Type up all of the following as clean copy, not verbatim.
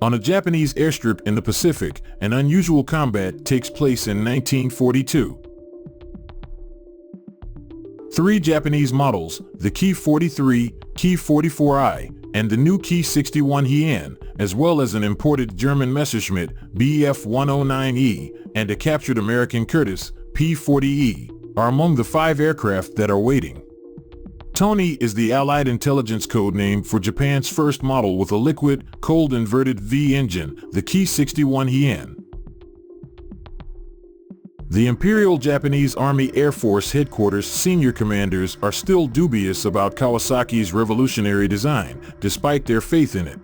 On a Japanese airstrip in the Pacific, an unusual combat takes place in 1942. 3 Japanese models, the Ki-43, Ki-44I, and the new Ki-61 Hien, as well as an imported German Messerschmitt Bf-109E and a captured American Curtiss P-40E, are among the 5 aircraft that are waiting. Tony is the Allied intelligence code name for Japan's first model with a liquid, cold inverted V engine, the Ki-61 Hien. The Imperial Japanese Army Air Force Headquarters senior commanders are still dubious about Kawasaki's revolutionary design, despite their faith in it.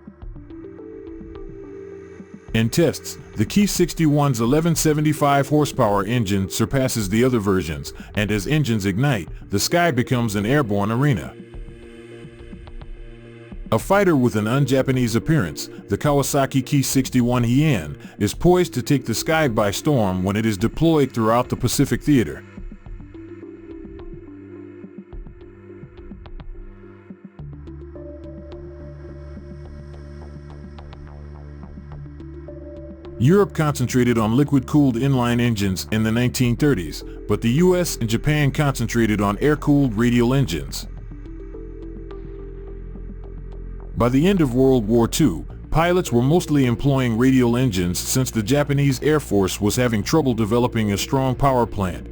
In tests, the Ki-61's 1175 horsepower engine surpasses the other versions, and as engines ignite, the sky becomes an airborne arena. A fighter with an un-Japanese appearance, the Kawasaki Ki-61 Hien is poised to take the sky by storm when it is deployed throughout the Pacific theater. Europe concentrated on liquid-cooled inline engines in the 1930s, but the US and Japan concentrated on air-cooled radial engines. By the end of World War II, pilots were mostly employing radial engines since the Japanese Air Force was having trouble developing a strong power plant.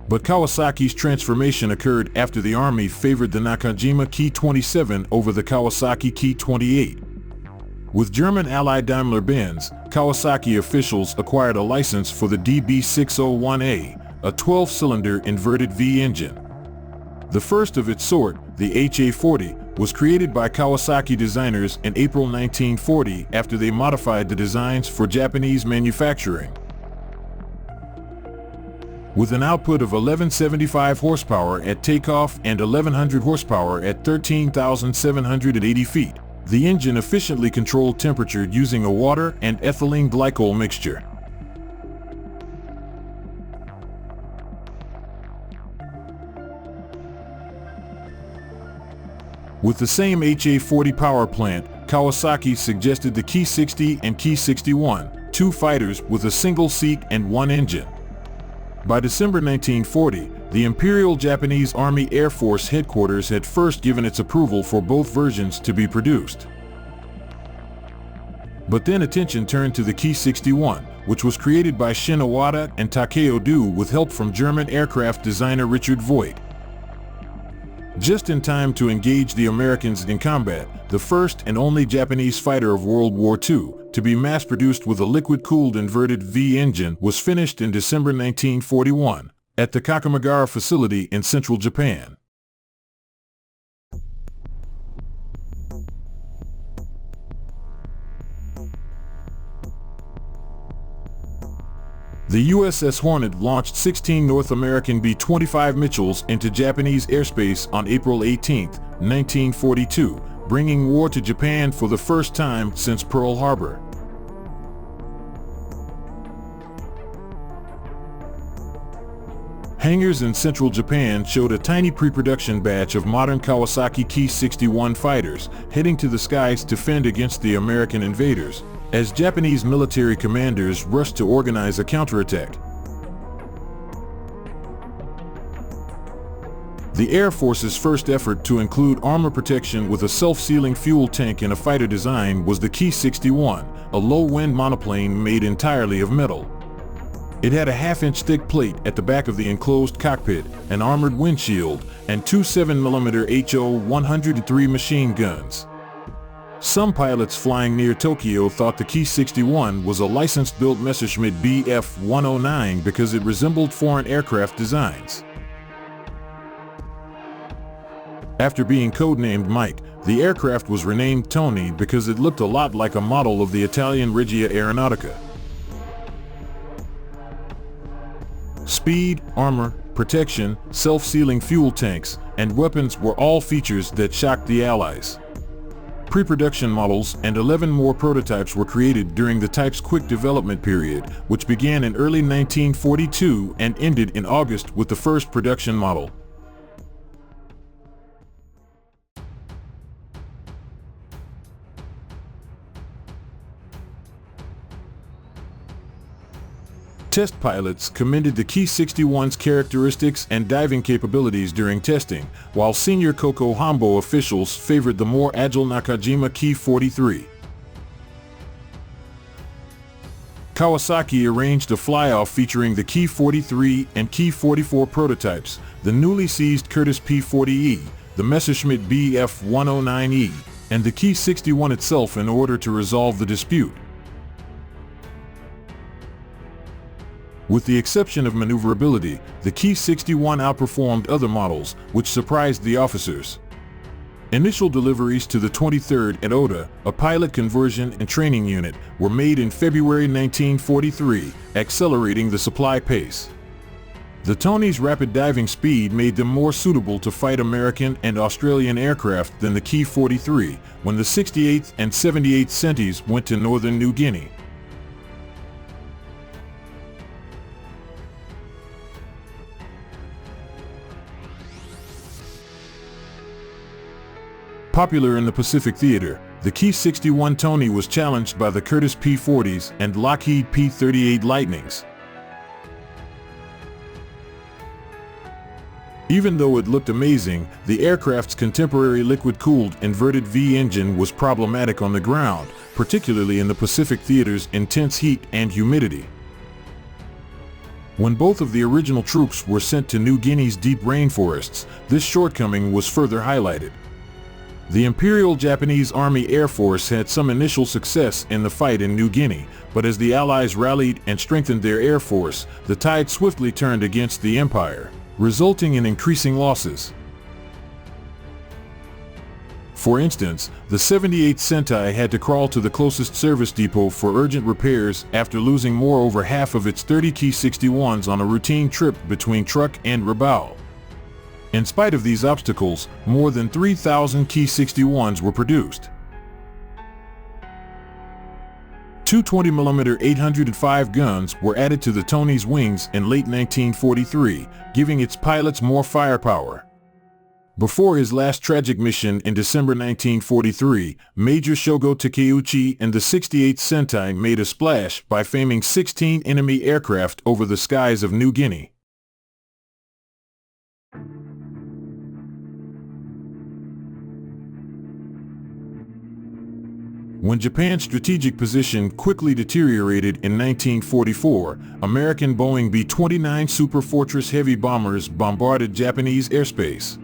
But Kawasaki's transformation occurred after the Army favored the Nakajima Ki-27 over the Kawasaki Ki-28. With German ally Daimler-Benz, Kawasaki officials acquired a license for the DB601A, a 12-cylinder inverted V engine. The first of its sort, the HA-40, was created by Kawasaki designers in April 1940 after they modified the designs for Japanese manufacturing. With an output of 1175 horsepower at takeoff and 1100 horsepower at 13,780 feet, the engine efficiently controlled temperature using a water and ethylene glycol mixture. With the same HA-40 power plant, Kawasaki suggested the Ki-60 and Ki-61, 2 fighters with a single seat and 1 engine. By December 1940, the Imperial Japanese Army Air Force Headquarters had first given its approval for both versions to be produced. But then attention turned to the Ki-61, which was created by Shin Iwata and Takeo Do with help from German aircraft designer Richard Voigt. Just in time to engage the Americans in combat, the first and only Japanese fighter of World War II to be mass-produced with a liquid-cooled inverted V engine was finished in December 1941 at the Kakamegara facility in central Japan. The USS Hornet launched 16 North American B-25 Mitchells into Japanese airspace on April 18, 1942, bringing war to Japan for the first time since Pearl Harbor. Hangars in central Japan showed a tiny pre-production batch of modern Kawasaki Ki-61 fighters heading to the skies to fend against the American invaders, as Japanese military commanders rushed to organize a counterattack. The Air Force's first effort to include armor protection with a self-sealing fuel tank in a fighter design was the Ki-61, a low-wind monoplane made entirely of metal. It had a half-inch thick plate at the back of the enclosed cockpit, an armored windshield, and 2 7mm HO-103 machine guns. Some pilots flying near Tokyo thought the Ki-61 was a licensed-built Messerschmitt Bf-109 because it resembled foreign aircraft designs. After being codenamed Mike, the aircraft was renamed Tony because it looked a lot like a model of the Italian Regia Aeronautica. Speed, armor, protection, self-sealing fuel tanks, and weapons were all features that shocked the Allies. Pre-production models and 11 more prototypes were created during the type's quick development period, which began in early 1942 and ended in August with the first production model. Test pilots commended the Ki-61's characteristics and diving capabilities during testing, while senior Koko Hambo officials favored the more agile Nakajima Ki-43. Kawasaki arranged a fly-off featuring the Ki-43 and Ki-44 prototypes, the newly seized Curtiss P-40E, the Messerschmitt Bf-109E, and the Ki-61 itself in order to resolve the dispute. With the exception of maneuverability, the Ki-61 outperformed other models, which surprised the officers. Initial deliveries to the 23rd at Oda, a pilot conversion and training unit, were made in February 1943, accelerating the supply pace. The Tony's rapid diving speed made them more suitable to fight American and Australian aircraft than the Ki-43, when the 68th and 78th Centis went to northern New Guinea. Popular in the Pacific theater, the Ki-61 Tony was challenged by the Curtiss P-40s and Lockheed P-38 Lightnings. Even though it looked amazing, the aircraft's contemporary liquid-cooled inverted V engine was problematic on the ground, particularly in the Pacific theater's intense heat and humidity. When both of the original troops were sent to New Guinea's deep rainforests, this shortcoming was further highlighted. The Imperial Japanese Army Air Force had some initial success in the fight in New Guinea, but as the Allies rallied and strengthened their air force, the tide swiftly turned against the Empire, resulting in increasing losses. For instance, the 78th Sentai had to crawl to the closest service depot for urgent repairs after losing more over half of its 30 Ki-61s on a routine trip between Truk and Rabaul. In spite of these obstacles, more than 3,000 Ki-61s were produced. Two 20mm 805 guns were added to the Tony's wings in late 1943, giving its pilots more firepower. Before his last tragic mission in December 1943, Major Shogo Takeuchi and the 68th Sentai made a splash by faming 16 enemy aircraft over the skies of New Guinea. When Japan's strategic position quickly deteriorated in 1944, American Boeing B-29 Super Fortress heavy bombers bombarded Japanese airspace.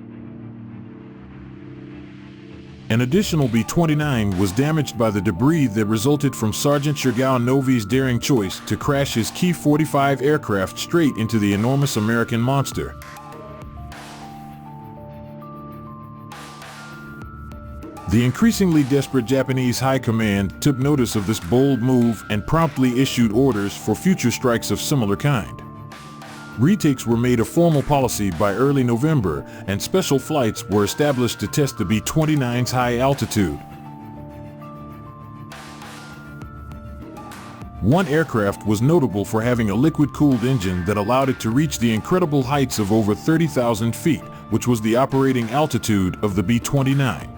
An additional B-29 was damaged by the debris that resulted from Sergeant Shirgao Novi's daring choice to crash his Ki-45 aircraft straight into the enormous American monster. The increasingly desperate Japanese high command took notice of this bold move and promptly issued orders for future strikes of similar kind. Retakes were made a formal policy by early November, and special flights were established to test the B-29's high altitude. One aircraft was notable for having a liquid-cooled engine that allowed it to reach the incredible heights of over 30,000 feet, which was the operating altitude of the B-29.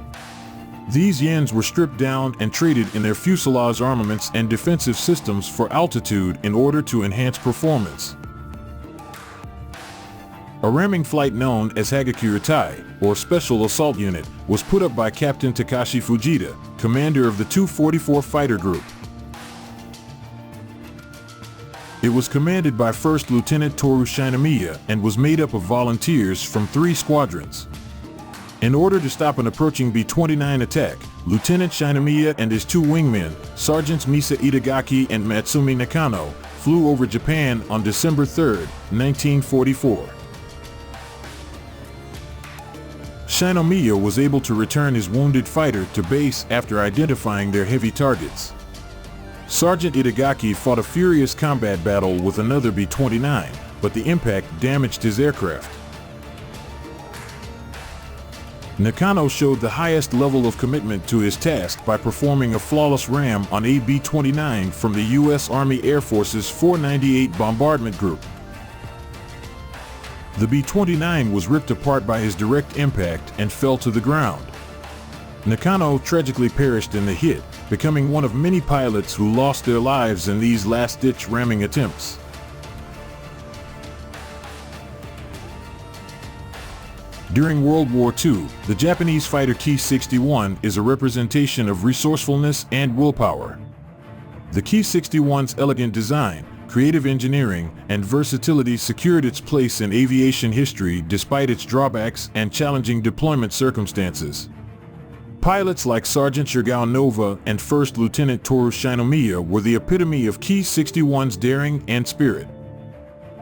These Hiens were stripped down and traded in their fuselage armaments and defensive systems for altitude in order to enhance performance. A ramming flight known as Hagakure-tai, or Special Assault Unit, was put up by Captain Takashi Fujita, commander of the 244 Fighter Group. It was commanded by First Lieutenant Toru Shinomiya and was made up of volunteers from 3 squadrons. In order to stop an approaching B-29 attack, Lieutenant Shinomiya and his 2 wingmen, Sergeants Misa Itagaki and Matsumi Nakano, flew over Japan on December 3, 1944. Shinomiya was able to return his wounded fighter to base after identifying their heavy targets. Sergeant Itagaki fought a furious combat battle with another B-29, but the impact damaged his aircraft. Nakano showed the highest level of commitment to his task by performing a flawless ram on a B-29 from the U.S. Army Air Force's 498 Bombardment Group. The B-29 was ripped apart by his direct impact and fell to the ground. Nakano tragically perished in the hit, becoming one of many pilots who lost their lives in these last-ditch ramming attempts. During World War II, the Japanese fighter Ki-61 is a representation of resourcefulness and willpower. The Ki-61's elegant design, creative engineering, and versatility secured its place in aviation history despite its drawbacks and challenging deployment circumstances. Pilots like Sergeant Shirgao Nova and First Lieutenant Toru Shinomiya were the epitome of Ki-61's daring and spirit.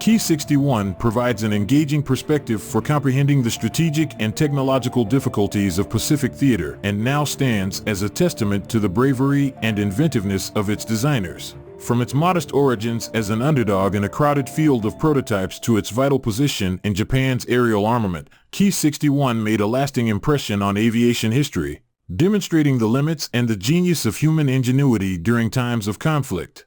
Ki-61 provides an engaging perspective for comprehending the strategic and technological difficulties of Pacific theater and now stands as a testament to the bravery and inventiveness of its designers. From its modest origins as an underdog in a crowded field of prototypes to its vital position in Japan's aerial armament, Ki-61 made a lasting impression on aviation history, demonstrating the limits and the genius of human ingenuity during times of conflict.